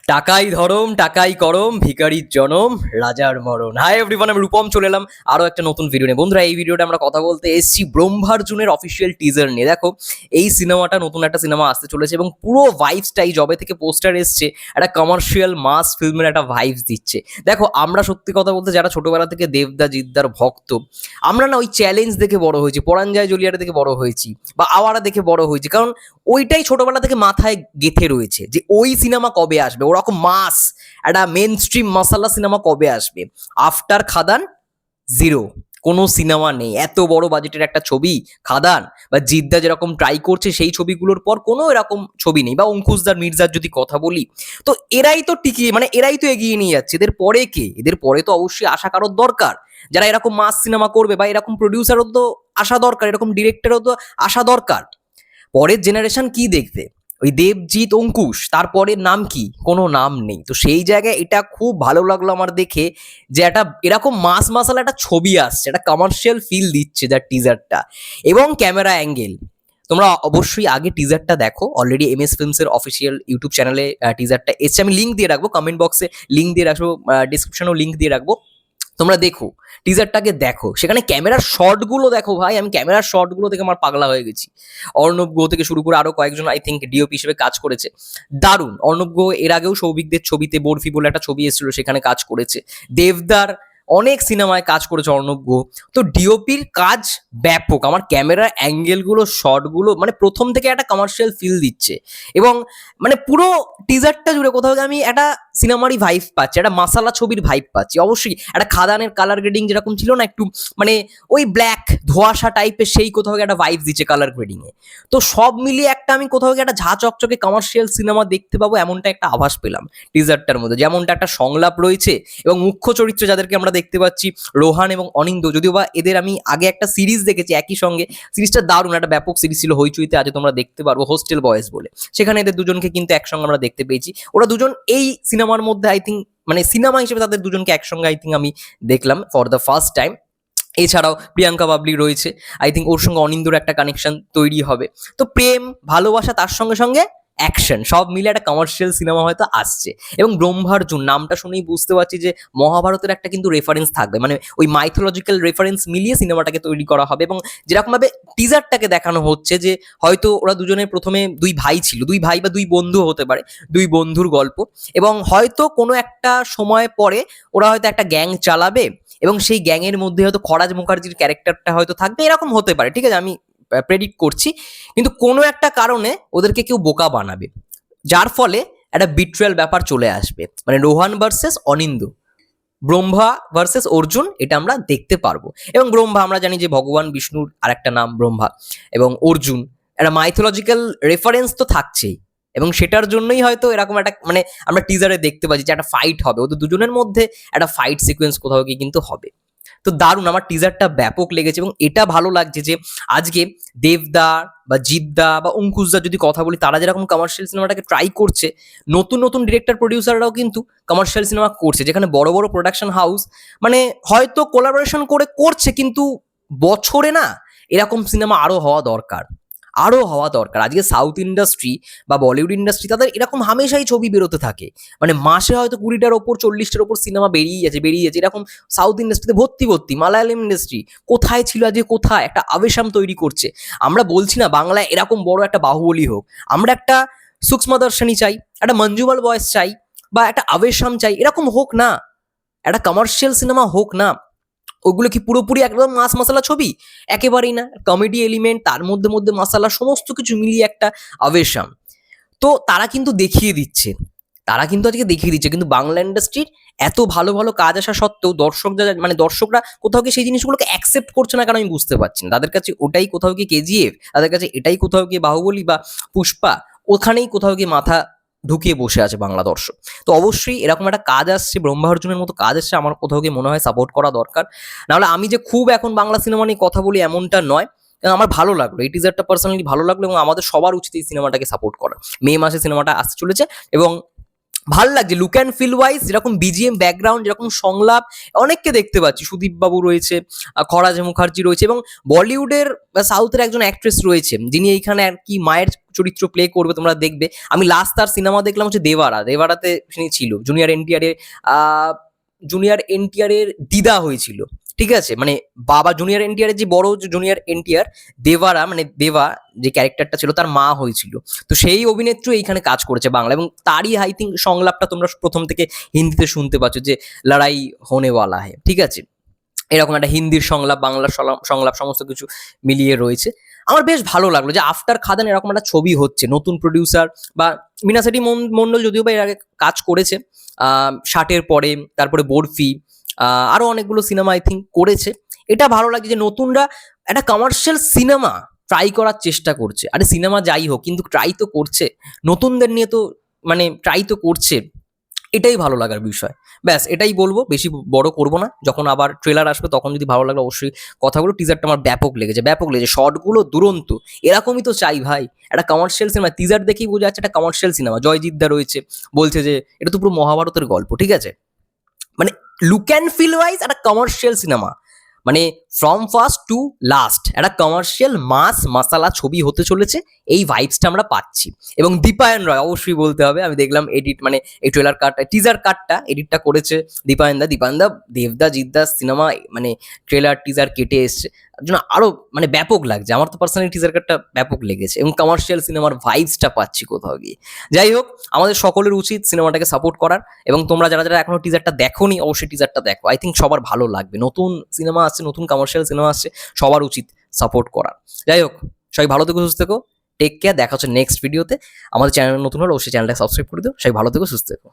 টাকাই ধরম টাকাই করম ভিখারির জনম রাজার মরণ। হাই এভরিওয়ান, আমি রূপম চলে এলাম আরো একটা নতুন ভিডিও নিয়ে। বন্ধুরা, এই ভিডিওটা আমরা কথা বলতে এসেছি ব্রহ্মার্জুনের অফিসিয়াল টিজার নিয়ে। দেখো, এই সিনেমাটা নতুন একটা সিনেমা আসতে চলেছে এবং পুরো ভাইবসটাই জবে থেকে পোস্টার এসছে একটা কমার্শিয়াল মাস ফিল্মের একটা ভাইবস দিচ্ছে। দেখো, আমরা সত্যি কথা বলতে যারা ছোটবেলা থেকে দেবদা জিদ্দার ভক্ত, আমরা না ওই চ্যালেঞ্জ দেখে বড় হয়েছি, পরাঞ্জয় জলিয়ারে দেখে বড় হয়েছি, বা আওয়ারা দেখে বড় হয়েছি, কারণ ওইটাই ছোটবেলা থেকে মাথায় গেঁথে রয়েছে যে ওই সিনেমা কবে আসবে, ওরকম মাস একটা মেন স্ট্রিম মশালা সিনেমা কবে আসবে। আফটার খাদান জিরো কোনো সিনেমা নেই। এত বড় বাজেটের একটা ছবি খাদান বা জিদ্দা যেরকম ট্রাই করছে সেই ছবিগুলোর পর কোনো এরকম ছবি নেই। বা অঙ্কুশদার মির্জার যদি কথা বলি, তো এরাই তো টিকিয়ে মানে এরাই তো এগিয়ে নিয়ে যাচ্ছে। এদের পরে কে? এদের পরে তো অবশ্যই আশা কারোর দরকার, যারা এরকম মাস সিনেমা করবে, বা এরকম প্রডিউসারও তো আসা দরকার, এরকম ডিরেক্টরও তো আসা দরকার। পরের জেনারেশন কি দেখবে? ওই দেবজিৎ, অঙ্কুশ, তারপরের নাম কি? কোনো নাম নেই। তো সেই জায়গায় এটা খুব ভালো লাগলো আমার দেখে, যে একটা এরকম মাস মাসালা একটা ছবি আসছে, একটা কমার্শিয়াল ফিল দিচ্ছে যার টিজারটা এবং ক্যামেরা অ্যাঙ্গেল। তোমরা অবশ্যই আগে টিজারটা দেখো, অলরেডি এমএস ফিল্মসের অফিসিয়াল ইউটিউব চ্যানেলে টিজারটা এসছে। আমি লিঙ্ক দিয়ে রাখবো, কমেন্ট বক্সে লিঙ্ক দিয়ে রাখবো, ডিসক্রিপশনেও লিঙ্ক দিয়ে রাখবো। তোমরা দেখো, টিজারটাকে দেখো, সেখানে ক্যামেরার শটগুলো দেখো ভাই। আমি ক্যামেরার শটগুলো দেখে আমার পাগলা হয়ে গেছি। অর্ণব গো থেকে শুরু করে আরো কয়েকজন আই থিঙ্ক ডিওপি হিসেবে কাজ করেছে, দারুণ। অর্ণব গো এর আগেও সৌভিকদের ছবিতে বরফি বলে একটা ছবি এসেছিল, সেখানে কাজ করেছে। দেবদার অনেক সিনেমায় কাজ করেছে অর্ণব গো। তো ডিওপির কাজ ব্যাপক। আমার ক্যামেরার অ্যাঙ্গেলগুলো, শটগুলো মানে প্রথম থেকে একটা কমার্শিয়াল ফিল দিচ্ছে। এবং মানে পুরো টিজারটা জুড়ে কোথাও গিয়ে আমি একটা সিনেমারই ভাইব পাচ্ছি, একটা মাসালা ছবির ভাইব পাচ্ছি। অবশ্যই একটা খাদানের কালার গ্রেডিং যেরকম ছিল না, একটু মানে ওই ব্ল্যাক ধোঁয়াশা টাইপের, সেই কোথাও গিয়ে একটা ভাইব দিচ্ছে কালার গ্রেডিং এ। তো সব মিলিয়ে একটা আমি কোথাও গিয়ে একটা ঝা চকচকে কমার্শিয়াল সিনেমা দেখতে পাবো, এমনটা একটা আভাস পেলাম টিজারটার মধ্যে। যেমনটা একটা সংলাপ রয়েছে এবং মুখ্য চরিত্র যাদেরকে আমরা দেখতে পাচ্ছি, রোহান এবং অনিন্দ, যদিও বা এদের আমি আগে একটা সিরিজ দেখেছি একই সঙ্গে। সিরিজটা দারুণ, একটা ব্যাপক সিরিজ ছিল, হইচইতে আছে, তোমরা দেখতে পারবো, হোস্টেল বয়েজ বলে। সেখানে এদের দুজনকে কিন্তু একসঙ্গে আমরা দেখতে পেয়েছি। ওরা দুজন এই সিনেমার মধ্যে আই থিঙ্ক মানে সিনেমা হিসেবে তাদের দুজনকে একসঙ্গে আই থিঙ্ক আমি দেখলাম ফর দ্য ফার্স্ট টাইম। এছাড়াও প্রিয়াঙ্কা বাবলি রয়েছে, আই থিঙ্ক ওর সঙ্গে অনিন্দর একটা কানেকশন তৈরি হবে। তো প্রেম ভালোবাসা তার সঙ্গে সঙ্গে অ্যাকশন সব মিলে একটা কমার্শিয়াল সিনেমা হয়তো আসছে। এবং ব্রহ্মার্জুন নামটা শুনেই বুঝতে পারছি যে মহাভারতের একটা কিন্তু রেফারেন্স থাকবে, মানে ওই মাইথোলজিক্যাল রেফারেন্স মিলিয়ে সিনেমাটাকে তৈরি করা হবে। এবং যেরকমভাবে টিজারটাকে দেখানো হচ্ছে যে হয়তো ওরা দুজনে প্রথমে দুই ভাই ছিল, দুই ভাই বা দুই বন্ধু হতে পারে, দুই বন্ধুর গল্প। এবং হয়তো কোনো একটা সময় পরে ওরা হয়তো একটা গ্যাং চালাবে এবং সেই গ্যাংয়ের মধ্যে হয়তো খরাজ মুখার্জির ক্যারেক্টারটা হয়তো থাকবে, এরকম হতে পারে, ঠিক আছে, আমি প্রেডিক্ট করছি। কিন্তু কোনো একটা কারণে ওদেরকে কেউ বোকা বানাবে, যার ফলে একটা বিট্রিয়াল ব্যাপার চলে আসবে। মানে রোহান ভার্সেস অনিন্দ, ব্রহ্মা ভার্সেস অর্জুন, এটা আমরা দেখতে পারবো। এবং ব্রহ্মা আমরা জানি যে ভগবান বিষ্ণুর আরেকটা নাম ব্রহ্মা, এবং অর্জুন একটা মাইথোলজিক্যাল রেফারেন্স তো থাকছেই। এবং সেটার জন্যই হয়তো এরকম একটা মানে আমরা টিজারে দেখতে পাচ্ছি যে একটা ফাইট হবে, ওদের দুজনের মধ্যে একটা ফাইট সিকোয়েন্স কোথাও গিয়ে কিন্তু হবে। তো দারুণ, আমার টিজারটা ব্যাপক লেগেছে। এবং এটা ভালো লাগছে যে আজকে দেবদা বা জিদ্দা বা অঙ্কুশদা যদি কথা বলি, তারা যেরকম কমার্শিয়াল সিনেমাটাকে ট্রাই করছে, নতুন নতুন ডিরেক্টর প্রডিউসাররাও কিন্তু কমার্শিয়াল সিনেমা করছে, যেখানে বড় বড় প্রোডাকশন হাউস মানে হয়তো কোলাবোরেশন করে করছে, কিন্তু বছরে না এরকম সিনেমা আরো হওয়া দরকার, আরো হওয়া দরকার। আজকে সাউথ ইন্ডাস্ট্রি বা বলিউড ইন্ডাস্ট্রি, তাদের এরকম হামেশাই ছবি বেরোতে থাকে, মানে মাসে হয়তো 20টার ওপর 40টার ওপর সিনেমা বেরিয়ে যাচ্ছে। এরকম সাউথ ইন্ডাস্ট্রিতে ভর্তি ভর্তি। মালায়ালাম ইন্ডাস্ট্রি কোথায় ছিল, আজকে কোথায় একটা আবেশাম তৈরি করছে। আমরা বলছি না বাংলায় এরকম বড় একটা বাহুবলী হোক, আমরা একটা সুক্ষ্মা দর্শনী চাই, একটা মঞ্জুমাল বয়েস চাই, বা একটা আবেশাম চাই। এরকম হোক না, একটা কমার্শিয়াল সিনেমা হোক না। ওগুলো কি পুরোপুরি একদম মাস মাসালা ছবি? একেবারেই না। কমেডি এলিমেন্ট, তার মধ্যে মধ্যে মাসালা, সমস্ত কিছু মিলিয়ে একটা আবেশাম। তো তারা কিন্তু দেখিয়ে দিচ্ছে, তারা কিন্তু আজকে দেখিয়ে দিচ্ছে। কিন্তু বাংলা ইন্ডাস্ট্রির এত ভালো ভালো কাজ আসা সত্ত্বেও মানে দর্শকরা কোথাও গিয়ে সেই জিনিসগুলোকে অ্যাকসেপ্ট করছে না, কারণ আমি বুঝতে পারছি না। তাদের কাছে ওটাই কোথাও গিয়ে কেজিএফ, তাদের কাছে এটাই কোথাও গিয়ে বাহুবলী বা পুষ্পা, ওখানেই কোথাও গিয়ে মাথা ঢুকিয়ে বসে আছে বাংলা দর্শক। তো অবশ্যই এরকম একটা কাজ আসছে, ব্রহ্মার্জুনের মতো কাজ আসছে, আমার কোথাও গিয়ে মনে হয় সাপোর্ট করা দরকার। নাহলে আমি যে খুব এখন বাংলা সিনেমা নিয়ে কথা বলি এমনটা নয়। আমার ভালো লাগলো, এই টিজারটা পার্সোনালি ভালো লাগলো, এবং আমাদের সবার উচিত এই সিনেমাটাকে সাপোর্ট করা। মে মাসে সিনেমাটা আসতে চলেছে এবং ভাল লাগছে লুক অ্যান্ড ফিল ওয়াইজ, যেরকম বিজিএম ব্যাকগ্রাউন্ড, যেরকম সংলাপ, অনেককে দেখতে পাচ্ছি। সুদীপ বাবু রয়েছে, খরাজ মুখার্জি রয়েছে, এবং বলিউডের বা সাউথের একজন অ্যাক্ট্রেস রয়েছে যিনি এইখানে আর কি মায়ের চরিত্র প্লে করবে, তোমরা দেখবে। আমি লাস্ট তার সিনেমা দেখলাম হচ্ছে দেবারাতে তিনি ছিল জুনিয়র এনটিআর এর দিদা হয়েছিল, ঠিক আছে, মানে বাবা জুনিয়র এনটিআর এর যে বড় জুনিয়র এনটিআর, দেবারা মানে দেবা যে ক্যারেক্টারটা ছিল তার মা হয়েছিল। তো সেই অভিনেত্রী এইখানে কাজ করেছে বাংলা, এবং তারই আই থিঙ্ক সংলাপটা তোমরা প্রথম থেকে হিন্দিতে শুনতে পাচ্ছ, যে লড়াই হোনে ওয়ালা হে, ঠিক আছে, এরকম একটা হিন্দির সংলাপ, বাংলার সংলাপ সমস্ত কিছু মিলিয়ে রয়েছে। আমার বেশ ভালো লাগলো যে আফটার খাদান এরকম একটা ছবি হচ্ছে, নতুন প্রডিউসার বা মিনা সেটি মন্ডল যদিও বা এর আগে কাজ করেছে, ষাটের পরে, তারপরে বরফি, আরো অনেকগুলো সিনেমা আই থিঙ্ক করেছে। এটা ভালো লাগছে যে নতুনরা একটা কমার্শিয়াল সিনেমা ট্রাই করার চেষ্টা করছে। আরে সিনেমা যাই হোক, কিন্তু ট্রাই তো করছে, নতুনদের নিয়ে তো মানে ট্রাই তো করছে, এটাই ভালো লাগার বিষয়। ব্যাস এটাই বলবো, বেশি বড় করবো না। যখন আবার ট্রেলার আসবে তখন যদি ভালো লাগলো অবশ্যই কথাগুলো। টিজারটা আমার ব্যাপক লেগেছে, শর্টগুলো দুরন্ত, এরকমই তো চাই ভাই। একটা কমার্শিয়াল সিনেমা, টিজার দেখেই বোঝা যাচ্ছে একটা কমার্শিয়াল সিনেমা। জয়জিৎ দা রয়েছে, বলছে যে এটা তো পুরো মহাভারতের গল্প, ঠিক আছে, মানে লুক অ্যান্ড ফিল ওয়াইজ একটা কমার্শিয়াল সিনেমা, মানে ফ্রম ফার্স্ট টু লাস্ট একটা কমার্শিয়াল মাস মাসালা ছবি হতে চলেছে, এই ভাইবসটা আমরা পাচ্ছি। এবং দীপায়ন রয় অবশ্যই বলতে হবে, আমি দেখলাম এডিট, মানে এই ট্রেলার কাটটা, টিজার কাটটা এডিটটা করেছে দীপায়ন দা দেবদা জিদ্দা সিনেমা, মানে ট্রেলার টিজার কেটে এসছে, তার জন্য আরো মানে ব্যাপক লাগছে। আমার তো পার্সোনালি টিজার কাটটা ব্যাপক লেগেছে, এবং কমার্শিয়াল সিনেমার ভাইবসটা পাচ্ছি কোথাও গিয়ে। যাই হোক, আমাদের সকলের উচিত সিনেমাটাকে সাপোর্ট করার, এবং তোমরা যারা যারা এখনো টিজারটা দেখোনি অবশ্যই টিজারটা দেখো। আই থিঙ্ক সবার ভালো লাগবে, নতুন সিনেমা আসছে, নতুন কমার্শিয়াল সিনেমা আসছে, সবার উচিত সাপোর্ট করার। যাই হোক, সবাই ভালো থেকো, সুস্থ থেকো, টেক কেয়ার, দেখা হচ্ছে নেক্সট ভিডিওতে। আমাদের চ্যানেল নতুন হলে অবশ্যই চ্যানেলটা সাবস্ক্রাইব করে দিও। সবাই ভালো থেকো, সুস্থ থেকো।